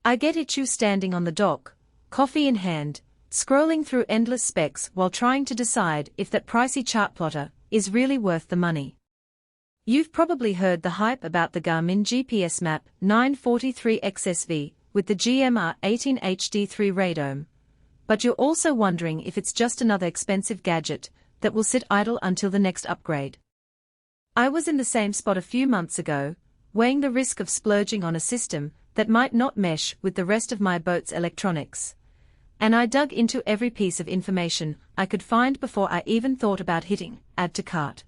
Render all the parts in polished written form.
I get itchy standing on the dock, coffee in hand, scrolling through endless specs while trying to decide if that pricey chart plotter is really worth the money. You've probably heard the hype about the Garmin GPSMAP 943xsv with the GMR 18 HD3 Radome. But you're also wondering if it's just another expensive gadget that will sit idle until the next upgrade. I was in the same spot a few months ago, weighing the risk of splurging on a system that might not mesh with the rest of my boat's electronics. And I dug into every piece of information I could find before I even thought about hitting add to cart.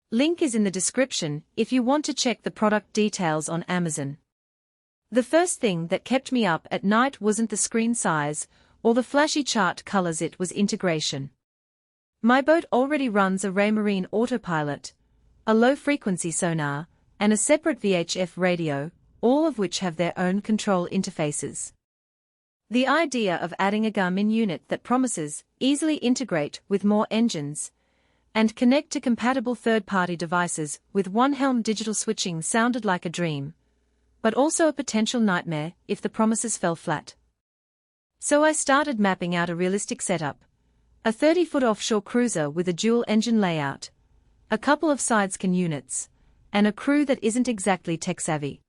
Link is in the description if you want to check the product details on Amazon. The first thing that kept me up at night wasn't the screen size or the flashy chart colors, it was integration. My boat already runs a Raymarine autopilot, a low-frequency sonar, and a separate VHF radio, all of which have their own control interfaces. The idea of adding a Garmin unit that promises easily integrate with more engines and connect to compatible third-party devices with one-helm digital switching sounded like a dream, but also a potential nightmare if the promises fell flat. So I started mapping out a realistic setup: a 30-foot offshore cruiser with a dual-engine layout, a couple of side-scan units, and a crew that isn't exactly tech-savvy.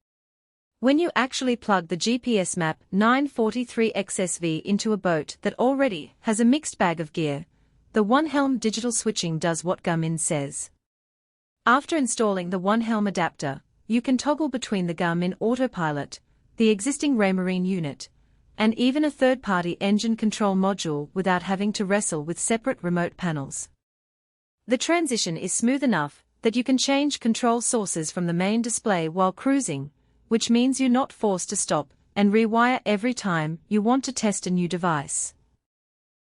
When you actually plug the GPSMAP 943xsv into a boat that already has a mixed bag of gear, the one-helm digital switching does what Garmin says. After installing the one-helm adapter, you can toggle between the Garmin autopilot, the existing Raymarine unit, and even a third-party engine control module without having to wrestle with separate remote panels. The transition is smooth enough that you can change control sources from the main display while cruising, which means you're not forced to stop and rewire every time you want to test a new device.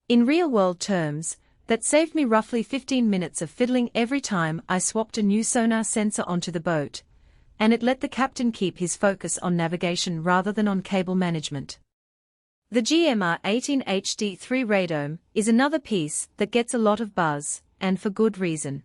In real-world terms, that saved me roughly 15 minutes of fiddling every time I swapped a new sonar sensor onto the boat, and it let the captain keep his focus on navigation rather than on cable management. The GMR 18 HD3 Radome is another piece that gets a lot of buzz, and for good reason.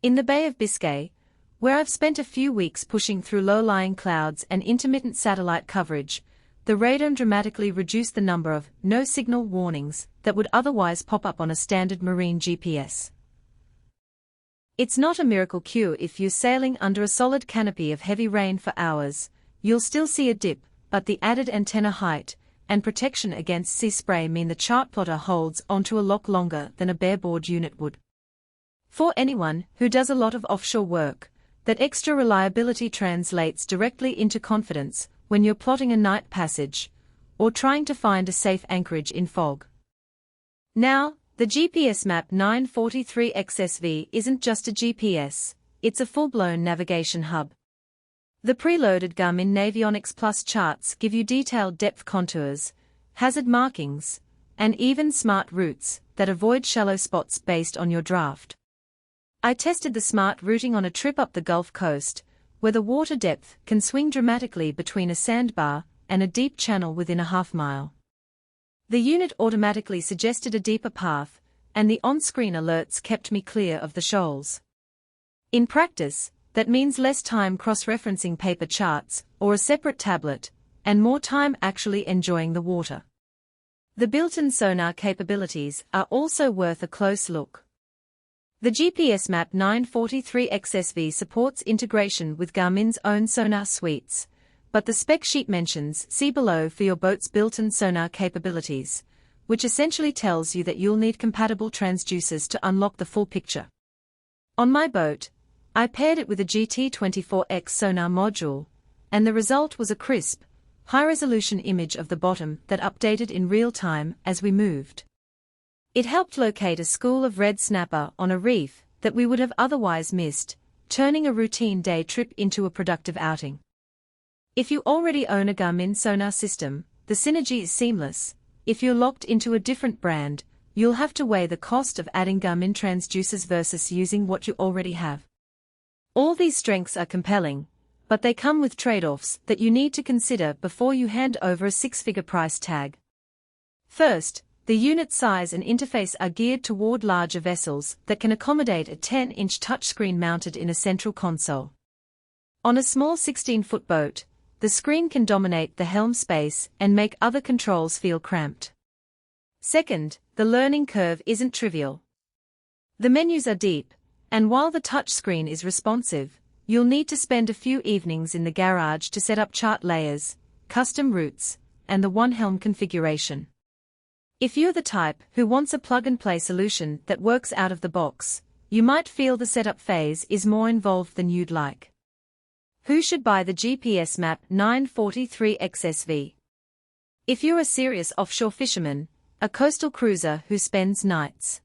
In the Bay of Biscay, where I've spent a few weeks pushing through low-lying clouds and intermittent satellite coverage, the Radome dramatically reduced the number of no-signal warnings that would otherwise pop up on a standard marine GPS. It's not a miracle cure if you're sailing under a solid canopy of heavy rain for hours. You'll still see a dip, but the added antenna height and protection against sea spray mean the chart plotter holds onto a lot longer than a bareboard unit would. For anyone who does a lot of offshore work, that extra reliability translates directly into confidence when you're plotting a night passage or trying to find a safe anchorage in fog. Now, the GPSMAP 943xsv isn't just a GPS, it's a full-blown navigation hub. The preloaded Garmin Navionics Plus charts give you detailed depth contours, hazard markings, and even smart routes that avoid shallow spots based on your draft. I tested the smart routing on a trip up the Gulf Coast, where the water depth can swing dramatically between a sandbar and a deep channel within a half-mile. The unit automatically suggested a deeper path, and the on-screen alerts kept me clear of the shoals. In practice, that means less time cross-referencing paper charts or a separate tablet, and more time actually enjoying the water. The built-in sonar capabilities are also worth a close look. The GPSMAP 943xsv supports integration with Garmin's own sonar suites, but the spec sheet mentions see below for your boat's built-in sonar capabilities, which essentially tells you that you'll need compatible transducers to unlock the full picture. On my boat, I paired it with a GT24X sonar module, and the result was a crisp, high-resolution image of the bottom that updated in real time as we moved. It helped locate a school of red snapper on a reef that we would have otherwise missed, turning a routine day trip into a productive outing. If you already own a Garmin sonar system, the synergy is seamless. If you're locked into a different brand, you'll have to weigh the cost of adding Garmin transducers versus using what you already have. All these strengths are compelling, but they come with trade-offs that you need to consider before you hand over a six-figure price tag. First, the unit size and interface are geared toward larger vessels that can accommodate a 10-inch touchscreen mounted in a central console. On a small 16-foot boat, the screen can dominate the helm space and make other controls feel cramped. Second, the learning curve isn't trivial. The menus are deep, and while the touchscreen is responsive, you'll need to spend a few evenings in the garage to set up chart layers, custom routes, and the One Helm configuration. If you're the type who wants a plug-and-play solution that works out of the box, you might feel the setup phase is more involved than you'd like. Who should buy the GPSMAP 943xsv? If you're a serious offshore fisherman, a coastal cruiser who spends nights